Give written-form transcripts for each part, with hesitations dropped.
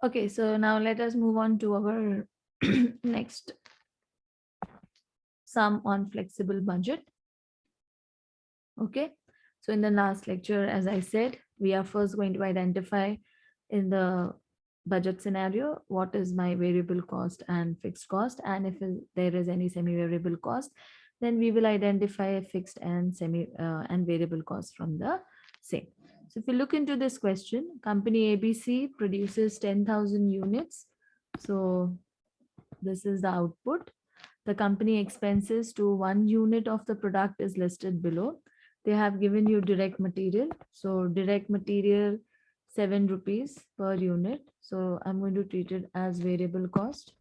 Okay, so now let us move on to our next sum on flexible budget. Okay, so in the last lecture, as I said, we are first going to identify in the budget scenario what is my variable cost and fixed cost, and if there is any semi-variable cost, then we will identify a fixed and semi and variable cost from the same. So if you look into this question, company ABC produces 10,000 units. So this is the output. The company expenses to 1 unit of the product is listed below. They have given you direct material. So direct material, 7 rupees per unit. So I'm going to treat it as variable cost.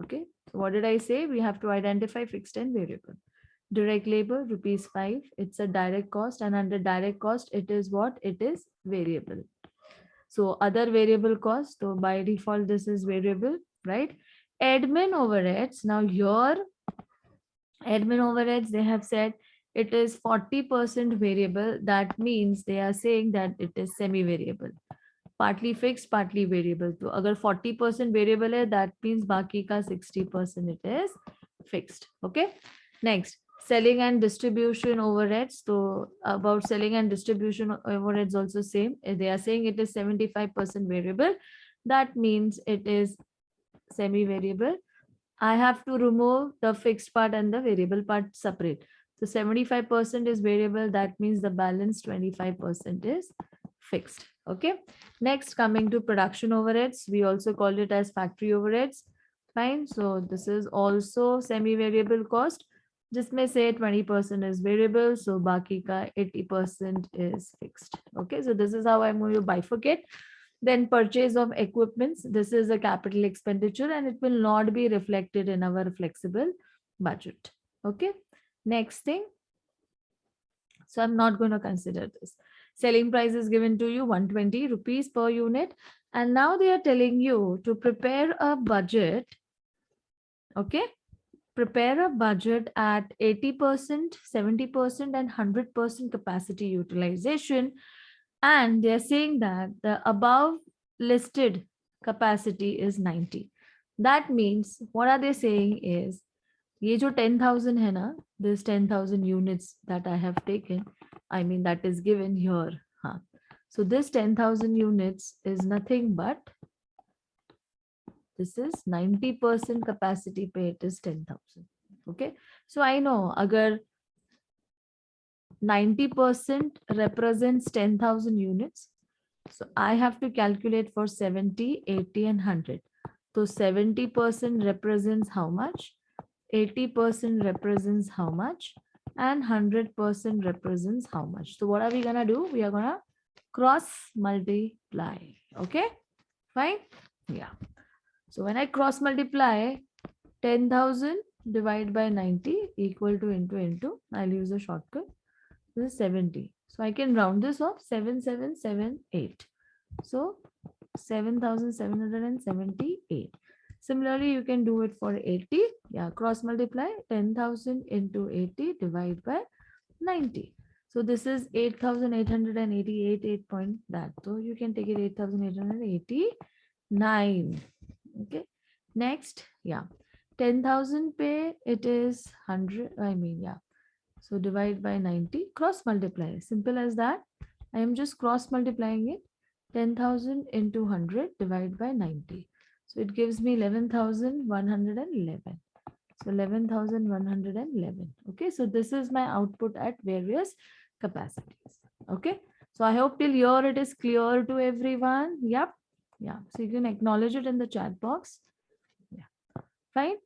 Okay. So what did I say? We have to identify fixed and variable. Direct labor, rupees 5. It's a direct cost, and under direct cost, it is what? It is variable. So other variable costs, so by default, this is variable, right? Admin overheads. Now your admin overheads, they have said it is 40% variable. That means they are saying that it is semi-variable. Partly fixed, partly variable. So agar 40% variable hai, that means baki ka 60% it is fixed. Okay. Next, selling and distribution overheads. So about selling and distribution overheads also same. They are saying it is 75% variable. That means it is semi-variable. I have to remove the fixed part and the variable part separate. So 75% is variable. That means the balance 25% is fixed. Okay. Next, coming to production overheads, we also call it as factory overheads. Fine. So this is also semi-variable cost. जिसमें से 20% is variable, so बाकी का 80% is fixed. Okay, so this is how I'm going to bifurcate. Then purchase of equipments. This is a capital expenditure and it will not be reflected in our flexible budget. Okay, next thing. So I'm not going to consider this. Selling price is given to you 120 rupees per unit. And now they are telling you to prepare a budget. Okay, prepare a budget at 80%, 70%, and 100% capacity utilization. And they're saying that the above listed capacity is 90. That means what are they saying is, ye jo 10,000 hai na, this 10,000 units that I have taken, I mean that is given here. Huh? So this 10,000 units is nothing but, this is 90% capacity pay, it is 10,000. Okay. So I know agar 90% represents 10,000 units. So I have to calculate for 70, 80 and 100. So 70% represents how much? 80% represents how much? And 100% represents how much? So what are we going to do? We are going to cross multiply. Okay, fine. Yeah. So when I cross multiply, 10,000 divided by 90 equal to into, I'll use a shortcut. This is 70. So I can round this off, 7778. So 7,778. Similarly, you can do it for 80. Yeah, cross multiply 10,000 into 80 divided by 90. So this is 8,888, 8 point that. So you can take it 8,889. Okay. Next, yeah. 10,000 pay, it is 100. I mean, yeah. So divide by 90, cross multiply. Simple as that. I am just cross multiplying it. 10,000 into 100 divided by 90. So it gives me 11,111. So 11,111. Okay, so this is my output at various capacities. Okay, so I hope till here it is clear to everyone. Yep. Yeah, so you can acknowledge it in the chat box. Yeah, fine.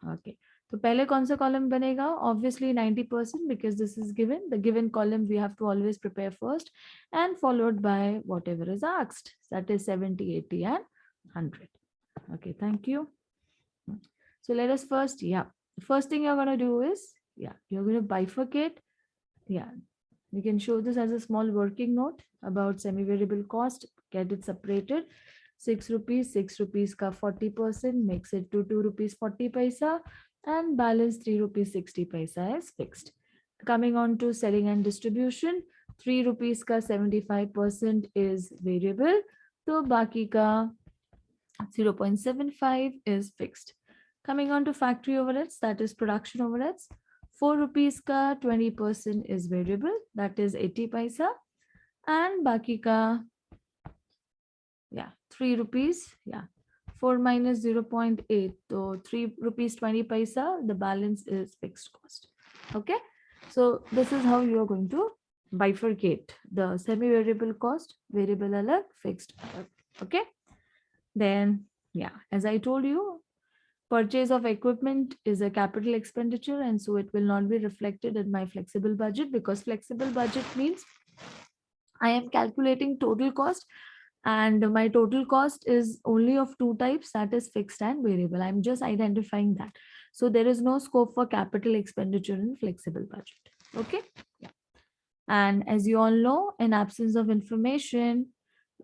Okay. So पहले कौन सा column बनेगा? Obviously 90% because this is given. The given column we have to always prepare first and followed by whatever is asked. That is 70, 80 and 100. Okay, thank you. So let us first, yeah. The first thing you're going to do is, yeah, you're going to bifurcate. Yeah, you can show this as a small working note about semi-variable cost, get it separated. 6 rupees, 6 rupees ka 40% makes it to 2 rupees 40 paisa and balance 3 rupees 60 paisa is fixed. Coming on to selling and distribution, 3 rupees ka 75% is variable. तो बाकी का 0.75 is fixed. Coming on to factory overheads, that is production overheads. 4 rupees ka 20% is variable, that is 80 paisa. And baki ka, 3 rupees, 4 minus 0.8, so 3 rupees 20 paisa, the balance is fixed cost. Okay, so this is how you are going to bifurcate the semi-variable cost, variable alag, fixed alag. Okay, then as I told you, purchase of equipment is a capital expenditure, and so it will not be reflected in my flexible budget, because flexible budget means I am calculating total cost, and my total cost is only of two types, that is fixed and variable. I'm just identifying that. So there is no scope for capital expenditure in flexible budget. Okay. And as you all know, in absence of information,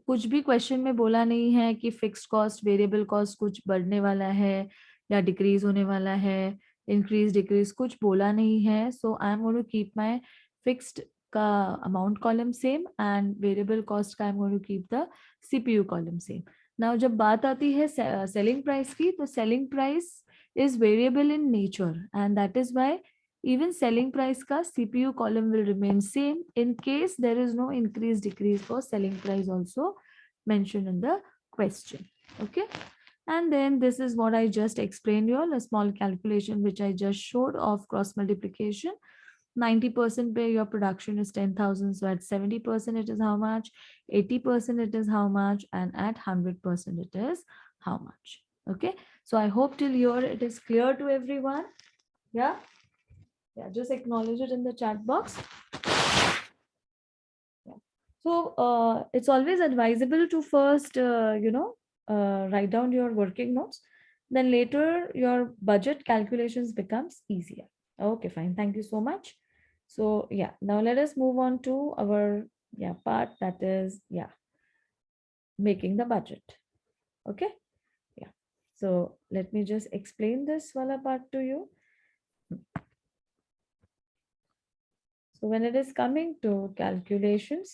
कुछ भी question में बोला नहीं है कि fixed cost variable cost कुछ बढ़ने वाला है या डिक्रीज होने वाला है, इंक्रीज डिक्रीज कुछ बोला नहीं है. So I am going to keep my fixed का amount column same and variable cost का I am going to keep the CPU column same. Now जब बात आती है सेलिंग प्राइस की, तो selling price is variable in nature, and that is why even selling price ka CPU column will remain same in case there is no increase decrease for selling price also mentioned in the question. Okay, and then this is what I just explained you all, a small calculation which I just showed of cross multiplication. 90% pay your production is 10,000, so at 70% it is how much, 80% it is how much, and at 100% it is how much. Okay, so I hope till here it is clear to everyone. Yeah, just acknowledge it in the chat box. So it's always advisable to first write down your working notes, then later your budget calculations becomes easier. Okay, fine, thank you so much. So now let us move on to our part, that is making the budget. Okay, so let me just explain this wala part to you. So when it is coming to calculations,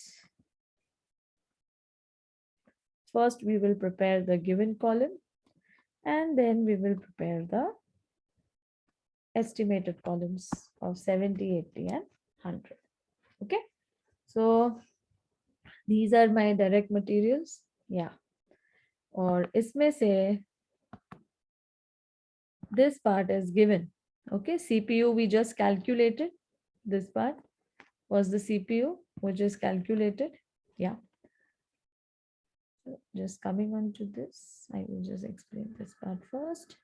first we will prepare the given column, and then we will prepare the estimated columns of 70, 80 and 100. Okay, so these are my direct materials. Or isme se this part is given. Okay, CPU we just calculated. This part was the CPU which is calculated. So just coming on to this, I will just explain this part first.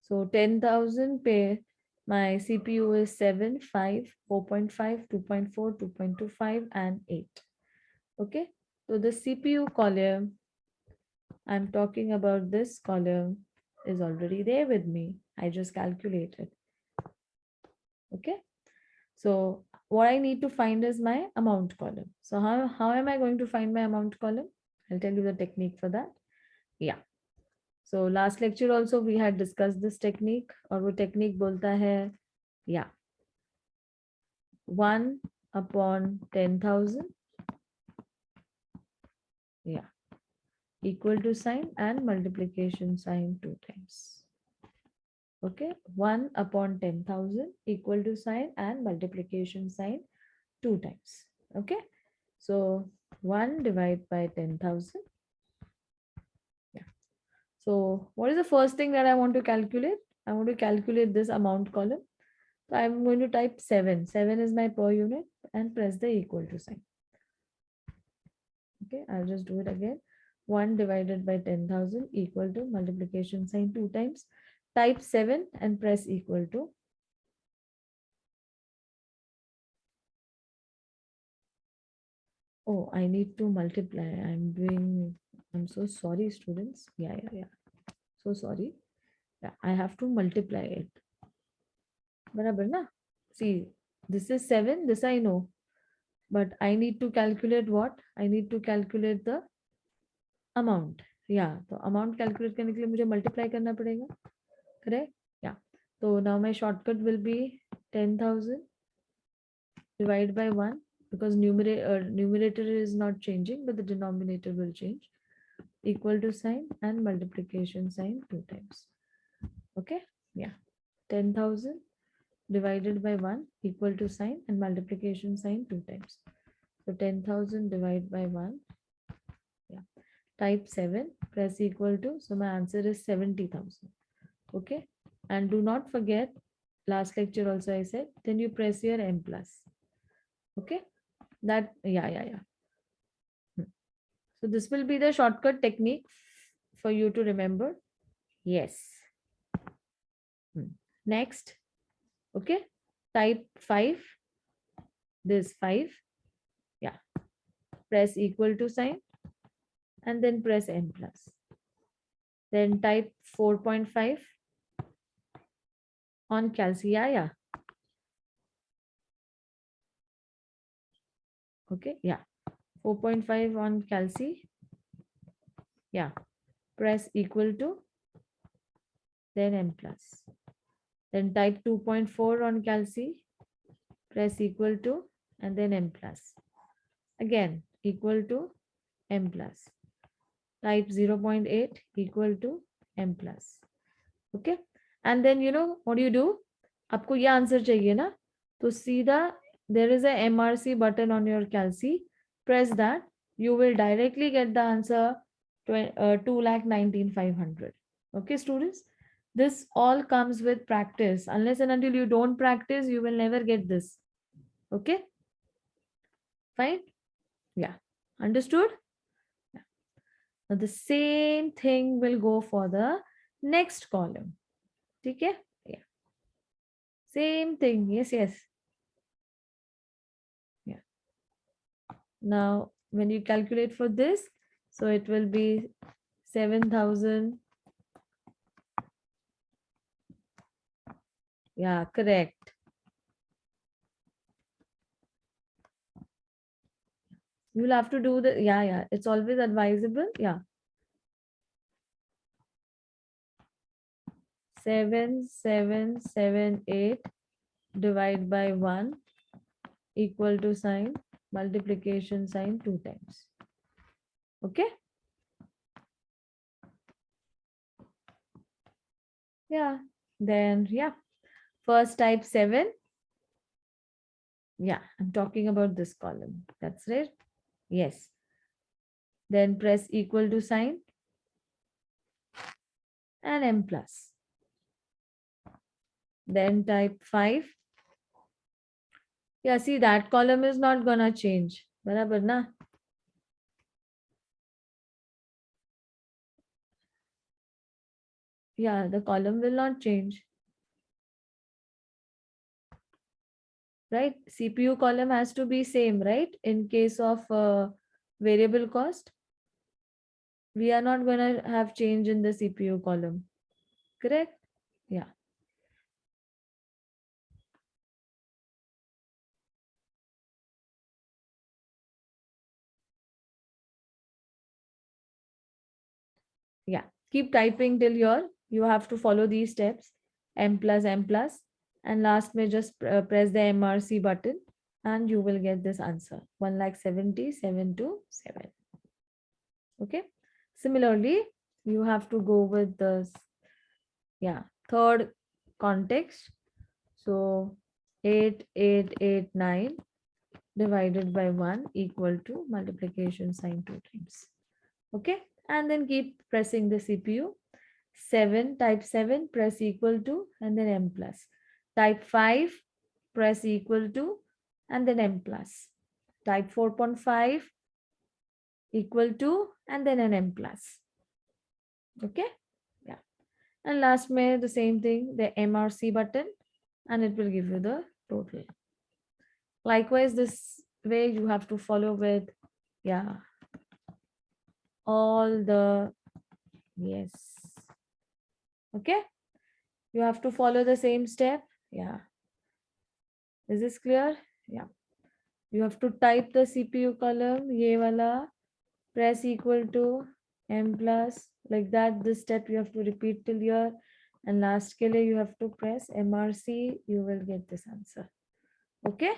So 10,000 pay, my CPU is 7, 5, 4.5, 2.4, 2.25 and 8. Okay, so the CPU column, I'm talking about this column, is already there with me. I just calculated. Okay, so what I need to find is my amount column. So how am I going to find my amount column? I'll tell you the technique for that. So last lecture also we had discussed this technique, और वो technique बोलता है 1 upon 10,000 equal to sign and multiplication sign 2 times. Okay, 1 upon 10,000 equal to sign and multiplication sign 2 times. Okay, so 1 divided by 10,000. So what is the first thing that I want to calculate? I want to calculate this amount column. So I'm going to type 7. 7 is my per unit, and press the equal to sign. Okay, I'll just do it again. 1 divided by 10,000 equal to multiplication sign 2 times. Type 7 and press equal to. Oh, I need to multiply. I'm so sorry, students. So sorry. I have to multiply it. Barabar na? See, this is 7, this I know. But I need to calculate what? I need to calculate the amount. So amount calculate करने के लिए मुझे multiply करना पड़ेगा. Correct? So now my shortcut will be 10,000 divided by 1 because numerator is not changing, but the denominator will change. Equal to sign and multiplication sign 2 times. Okay, yeah. 10,000 divided by 1 equal to sign and multiplication sign 2 times. So 10,000 divided by 1. Yeah. Type 7, press equal to. So my answer is 70,000. Okay. And do not forget, last lecture also I said, then you press your M plus. Okay. That, yeah. So this will be the shortcut technique for you to remember. Yes. Next. Okay. Type 5. This 5. Yeah. Press equal to sign and then press M plus. Then type 4.5 on calci. Yeah. Okay. Yeah. 4.5 on calci. Yeah. Press equal to, then M plus. Then type 2.4 on calci. Press equal to and then M plus. Again equal to M plus. Type 0.8 equal to M plus. Okay. And then you know what you do? आपको ये answer चाहिए ना, तो सीधा there is a MRC button on your calci. Press that. You will directly get the answer 2,19,500. Okay, students. This all comes with practice. Unless and until you don't practice, you will never get this. Okay. Fine. Yeah. Understood? Yeah. Now the same thing will go for the next column. Okay? Yeah. Same thing. Yes. Yeah. Now, when you calculate for this, so it will be 7,000. Yeah, correct. You will have to do the, yeah. It's always advisable. Yeah. 7,778 divide by 1 equal to sign multiplication sign 2 times. Okay. Yeah. Then, yeah. First type 7. Yeah, I'm talking about this column. That's right. Yes. Then press equal to sign and M plus. Then type 5. Yeah, see that column is not gonna change. Barabar na? Yeah, the column will not change. Right? CPU column has to be same, right? In case of variable cost, we are not gonna have change in the CPU column. Correct? Yeah. Yeah. Keep typing till you have to follow these steps. M plus, and last may just press the MRC button and you will get this answer 1,77,227. Okay. Similarly, you have to go with the third context. So 8,889 divided by 1 equal to multiplication sign 2 times. Okay. And then keep pressing the CPU. 7, type 7, press equal to and then M plus. Type 5, press equal to and then M plus. Type 4.5 equal to and then an M plus. Okay. Yeah. And last may the same thing, the MRC button, and it will give you the total. Likewise, this way you have to follow with all the yes. Okay. You have to follow the same step. Yeah. Is this clear? Yeah. You have to type the CPU column, ye wala, press equal to M plus, like that. This step you have to repeat till here. And last ke liye you have to press MRC, you will get this answer. Okay.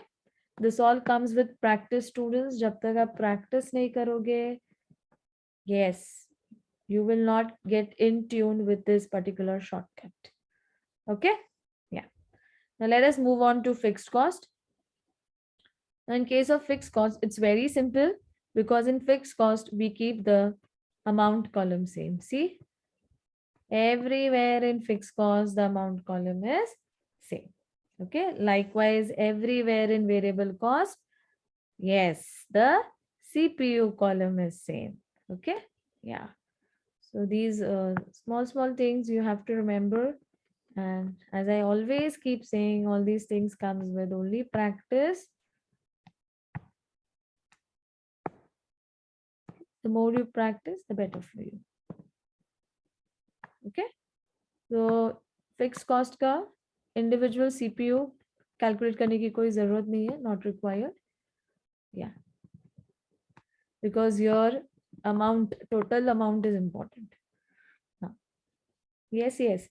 This all comes with practice, students. जब तक आप practice नहीं करोगे, yes, you will not get in tune with this particular shortcut. Okay? Yeah. Now let us move on to fixed cost. Now in case of fixed cost, it's very simple because in fixed cost, we keep the amount column same. See? Everywhere in fixed cost, the amount column is same. Okay. Likewise, everywhere in variable cost, yes, the CPU column is same. Okay. Yeah. So these small things you have to remember. And as I always keep saying, all these things comes with only practice. The more you practice, the better for you. Okay. So fixed cost का individual CPU calculate करने की कोई जरूरत नहीं है, not required. Yeah. Because your amount, total amount is important. Yes.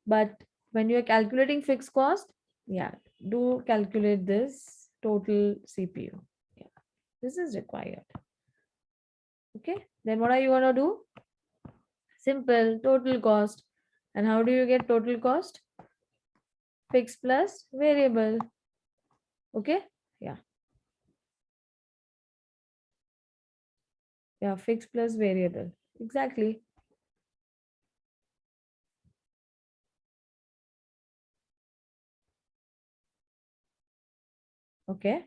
But when you're calculating fixed cost, yeah, do calculate this total CPU. Yeah, this is required. Okay, then what are you gonna do? Simple, total cost. And how do you get total cost? Fixed plus variable. Okay, yeah. Yeah, fixed plus variable. Exactly. Okay.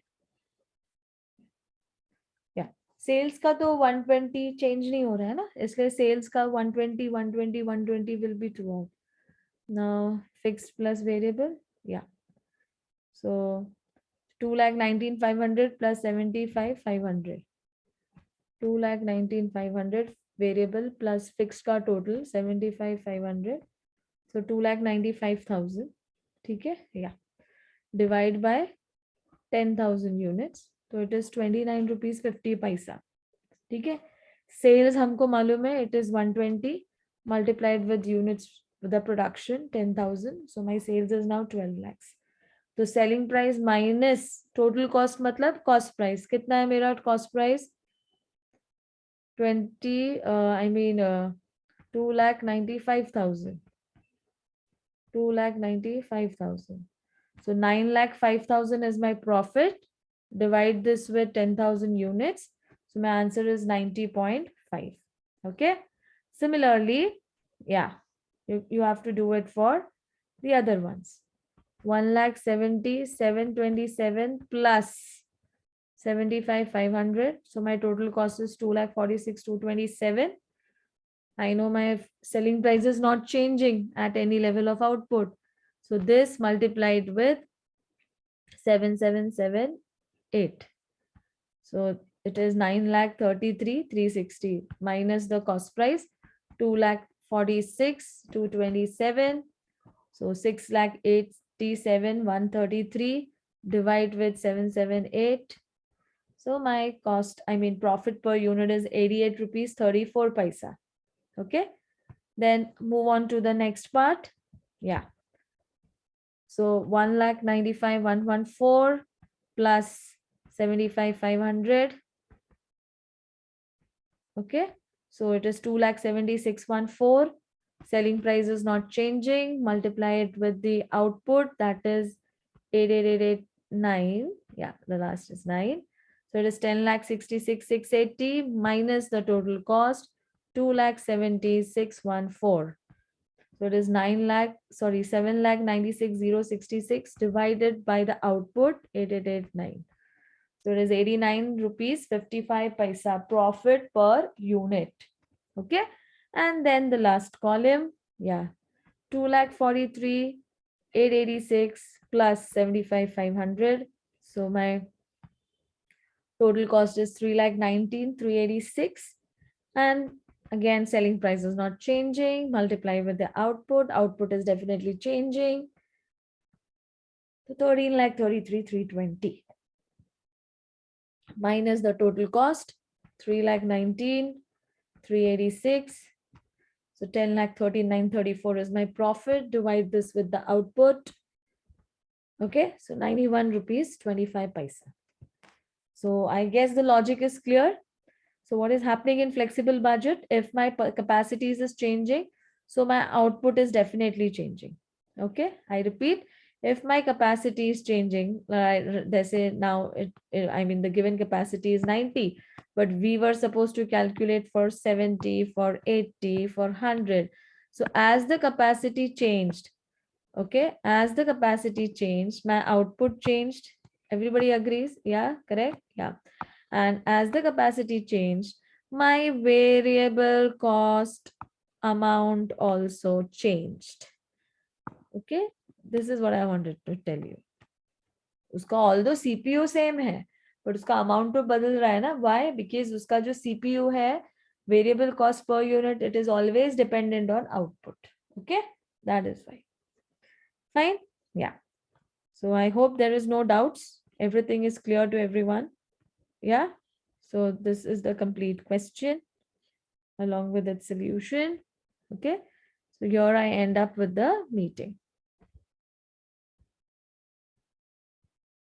Yeah. Sales का तो 120 change नहीं हो रहा है ना, इसलिए sales का 120 120 120 will be throughout. Now fixed plus variable, yeah. So 2,19,500 plus 75,500. 2,19,500 variable plus fixed का total 75,500. So 2,95,000. ठीक है, yeah. Divide by 10,000 units. So it is 29 rupees 50 paisa. ठीक है. Sales हमको मालूम है, it is 120 multiplied with units with the production 10,000. So my sales is now 12 lakhs. तो selling price minus total cost मतलब cost price. कितना है मेरा cost price? 2,95,000. 2,95,000. So 9,05,000 is my profit. Divide this with 10,000 units. So my answer is 90.5. Okay. Similarly, yeah, you have to do it for the other ones. 1,70,727 plus 75,500. So my total cost is 2,46,227. I know my selling price is not changing at any level of output. So this multiplied with 7,778. So it is 9,33,360 minus the cost price 2,46,227. So 6,87,133 divide with 778. So my cost, profit per unit is 88 rupees 34 paisa. Okay. Then move on to the next part. Yeah. So 1,95,114 plus 75,500. Okay. So it is 2,76,114. Selling price is not changing. Multiply it with the output, that is 88,889. Yeah, the last is 9. So it is 10,66,680 minus the total cost 2,76,114. So it is 7,96,066 divided by the output 8889. So it is 89 rupees 55 paisa profit per unit. Okay. And then the last column, yeah, 2,43,886 plus 75,500. So my total cost is 3,19,386. And again, selling price is not changing. Multiply with the output. Output is definitely changing. So 13,33,320 minus the total cost 3,19,386. So 10,39,34 is my profit. Divide this with the output. Okay, so 91 rupees 25 paisa. So I guess the logic is clear. So what is happening in flexible budget? If my capacities is changing, so my output is definitely changing. Okay, I repeat, if my capacity is changing, they say now I mean the given capacity is 90, but we were supposed to calculate for 70, for 80, for 100. So as the capacity changed, okay, as the capacity changed, my output changed. Everybody agrees? Yeah, correct? Yeah. And as the capacity changed, my variable cost amount also changed. Okay, this is what I wanted to tell you. उसका although CPU same है, but उसका amount तो बदल रहा है ना? Why? Because उसका जो CPU है, variable cost per unit, it is always dependent on output. Okay, that is why. Fine. Yeah. So I hope there is no doubts. Everything is clear to everyone. Yeah. So this is the complete question along with its solution. Okay. So here I end up with the meeting.